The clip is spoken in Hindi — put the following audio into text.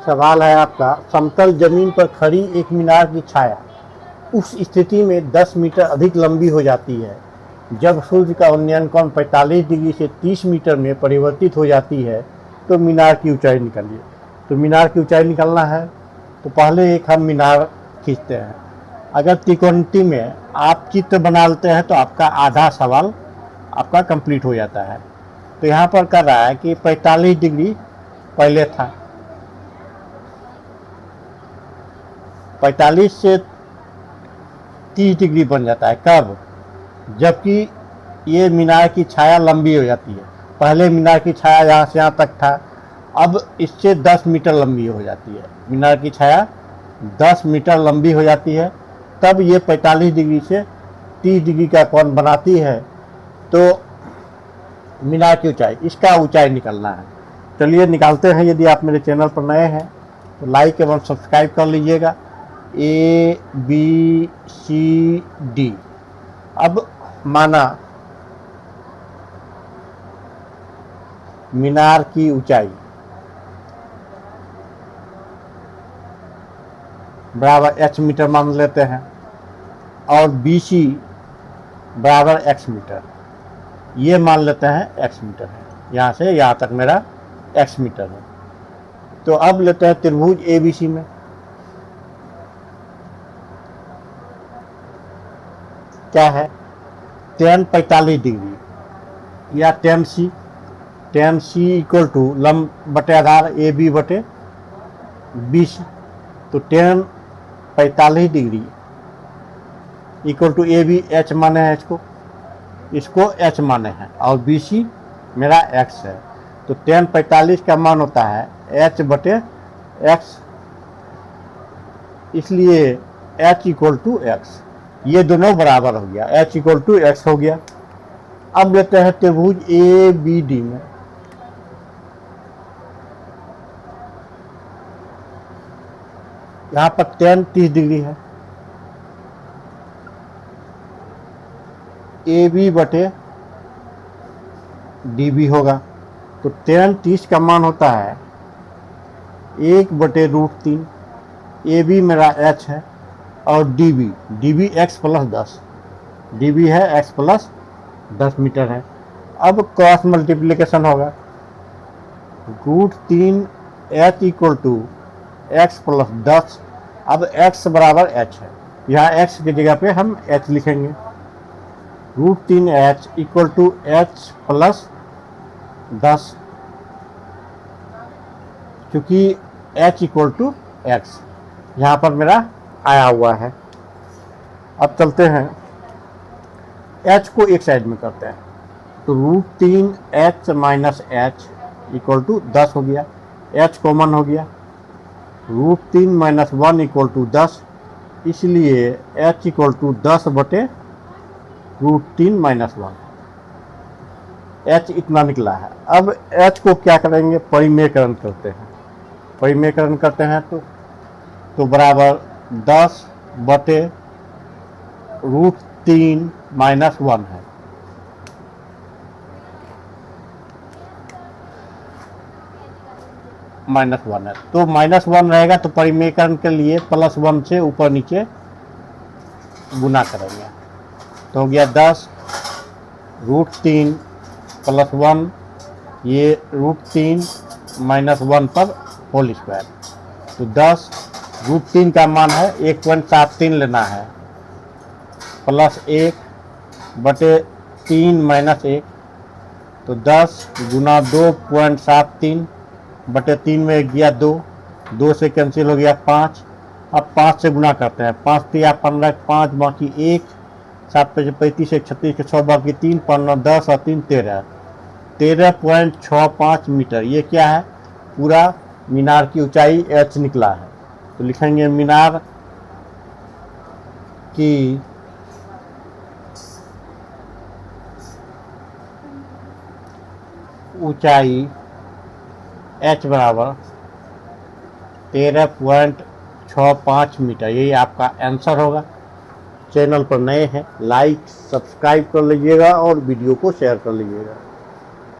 सवाल है आपका, समतल जमीन पर खड़ी एक मीनार की छाया उस स्थिति में 10 मीटर अधिक लंबी हो जाती है जब सूर्य का उन्नयन कोण 45 डिग्री से 30 मीटर में परिवर्तित हो जाती है, तो मीनार की ऊंचाई निकालिए। तो मीनार की ऊंचाई निकालना है तो पहले एक हम मीनार खींचते हैं। अगर त्रिकोणमिति में आप चित्र बना लेते हैं तो आपका आधा सवाल आपका कंप्लीट हो जाता है। तो यहाँ पर कर रहा है कि 45 डिग्री पहले था, 45 से 30 डिग्री बन जाता है। कब? जबकि ये मीनार की छाया लंबी हो जाती है। पहले मीनार की छाया यहाँ से यहाँ तक था, अब इससे 10 मीटर लंबी हो जाती है। मीनार की छाया 10 मीटर लंबी हो जाती है, तब ये 45 डिग्री से 30 डिग्री का कोण बनाती है। तो मीनार की ऊंचाई, इसका ऊंचाई निकालना है। चलिए निकालते हैं। यदि आप मेरे चैनल पर नए हैं तो लाइक एवं सब्सक्राइब कर लीजिएगा। A B C D। अब माना मीनार की ऊंचाई बराबर h मीटर मान लेते हैं और BC बराबर x मीटर, ये मान लेते हैं x मीटर है। यहाँ से यहाँ तक मेरा x मीटर है। तो अब लेते हैं त्रिभुज ABC में। क्या है? tan 45 डिग्री या tan C इक्वल टू लंब बटे आधार AB बटे BC। तो tan 45 degree equal to AB h माने हैं, इसको h माने हैं और BC मेरा x है। तो tan 45 का मान होता है h बटे x, इसलिए h इक्वल टू x। ये दोनों बराबर हो गया, h इक्वल टू x हो गया। अब लेते हैं त्रिभुज ABD में। यहाँ पर tan 30 डिग्री है, AB बटे DB होगा। तो tan 30 का मान होता है 1 बटे √3। AB मेरा h है और DB x प्लस 10, DB है x प्लस 10 मीटर है। अब क्रॉस मल्टीप्लिकेशन होगा, √3 h equal to x plus 10। अब x बराबर h है, यहाँ x की जगह पे हम h लिखेंगे। √3 h equal to h plus 10, क्योंकि h इक्वल टू x यहाँ पर मेरा आया हुआ है। अब चलते हैं h को एक साइड में करते हैं। तो √3 h minus h equal to 10 हो गया, h कॉमन हो गया। √3 माइनस 1 इक्वल टू 10, इसलिए h इक्वल टू 10 बटे √3 माइनस 1। h इतना निकला है। अब h को क्या करेंगे? परिमेयकरण करते हैं। परिमेयकरण करते हैं तो बराबर 10 बटे √3 माइनस 1 है। -1 है, तो -1 रहेगा तो परिमेयकरण के लिए +1 से ऊपर नीचे गुना करेंगे। तो हो गया 10 √3 प्लस 1, ये √3 माइनस 1 पर होल स्क्वायर। तो 10 √3 का मान है 1.73 लेना है, प्लस 1 बटे 3 माइनस 1। तो 10 गुना 2.73 बटे 3 में गया 2 से कैंसिल हो गया 5। अब 5 से गुना करते हैं, 5 3 15, 5 बाकी 1, 7 35 1 36 के 6 बाकी 3 15 10 और 3 13.65 मीटर। ये क्या है? पूरा मीनार की ऊंचाई h निकला है। तो लिखेंगे मीनार की ऊंचाई h बराबर 13.65 मीटर। यही आपका आंसर होगा। चैनल पर नए हैं लाइक सब्सक्राइब कर लीजिएगा और वीडियो को शेयर कर लीजिएगा।